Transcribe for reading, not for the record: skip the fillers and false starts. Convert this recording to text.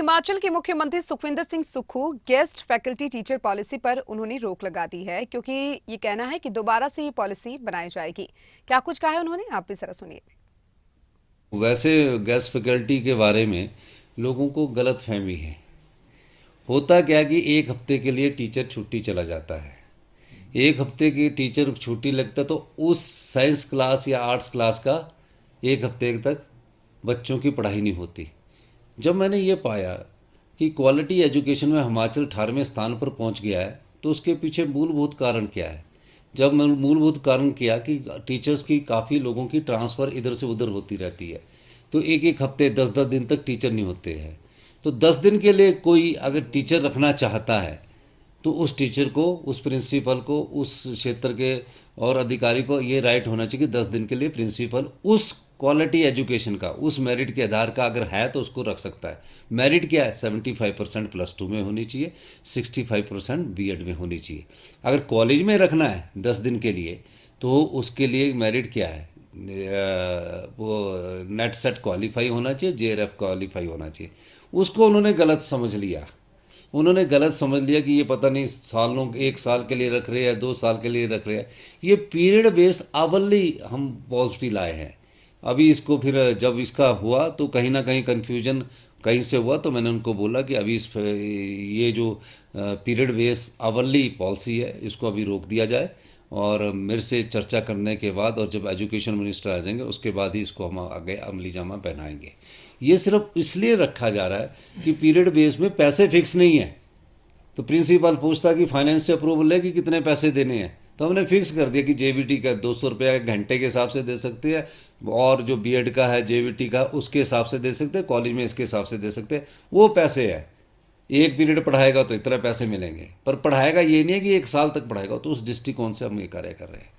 हिमाचल के मुख्यमंत्री Sukhvinder Singh Sukhu guest faculty teacher policy पर उन्होंने रोक लगा दी है, क्योंकि ये कहना है कि दोबारा से ये पॉलिसी बनाई जाएगी। क्या कुछ कहा है उन्होंने, आप भी जरा सुनिए। वैसे गेस्ट फैकल्टी के बारे में लोगों को गलत फहमी है। होता क्या कि एक हफ्ते के लिए टीचर छुट्टी चला जाता है। एक हफ्ते की टीचर छुट्टी लगता तो उस साइंस क्लास या आर्ट्स क्लास का एक हफ्ते तक बच्चों की पढ़ाई नहीं होती। जब मैंने ये पाया कि क्वालिटी एजुकेशन में हिमाचल 18वें स्थान पर पहुंच गया है, तो उसके पीछे मूलभूत कारण क्या है। जब मैं मूलभूत कारण किया कि टीचर्स की काफ़ी लोगों की ट्रांसफ़र इधर से उधर होती रहती है, तो एक एक हफ्ते 10-10 दिन तक टीचर नहीं होते हैं। तो 10 दिन के लिए कोई अगर टीचर रखना चाहता है तो उस टीचर को, उस प्रिंसिपल को, उस क्षेत्र के और अधिकारी को ये राइट होना चाहिए कि 10 दिन के लिए प्रिंसिपल उस क्वालिटी एजुकेशन का, उस मेरिट के आधार का अगर है तो उसको रख सकता है। मेरिट क्या है? 75% +2 में होनी चाहिए, 65% बीएड में होनी चाहिए। अगर कॉलेज में रखना है 10 दिन के लिए तो उसके लिए मेरिट क्या है? वो नेट सेट क्वालिफाई होना चाहिए, जेआरएफ क्वालिफाई होना चाहिए। उसको उन्होंने गलत समझ लिया। उन्होंने गलत समझ लिया कि ये पता नहीं सालों, 1 साल के लिए रख रहे हैं, 2 साल के लिए रख रहे हैं। ये पीरियड बेस्ड आवली हम पॉलिसी लाए हैं। अभी इसको फिर जब इसका हुआ तो कहीं ना कहीं कन्फ्यूजन कहीं से हुआ, तो मैंने उनको बोला कि अभी ये जो पीरियड बेस्ड आवली पॉलिसी है इसको अभी रोक दिया जाए, और मेरे से चर्चा करने के बाद और जब एजुकेशन मिनिस्टर आ जाएंगे उसके बाद ही इसको हम आगे अमली जामा पहनाएंगे। ये सिर्फ इसलिए रखा जा रहा है कि पीरियड बेस में पैसे फिक्स नहीं है। तो प्रिंसिपल पूछता कि फाइनेंस से अप्रूवल है कि कितने पैसे देने हैं, तो हमने फिक्स कर दिया कि जेवीटी का 200 रुपया घंटे के हिसाब से दे सकते हैं, और जो बीएड का है जेवीटी का उसके हिसाब से दे सकते हैं, कॉलेज में इसके हिसाब से दे सकते हैं। वो पैसे है, एक पीरियड पढ़ाएगा तो इतना पैसे मिलेंगे, पर पढ़ाएगा ये नहीं है कि 1 साल तक पढ़ाएगा। तो उस दृष्टिकोण से हम ये कार्य कर रहे हैं।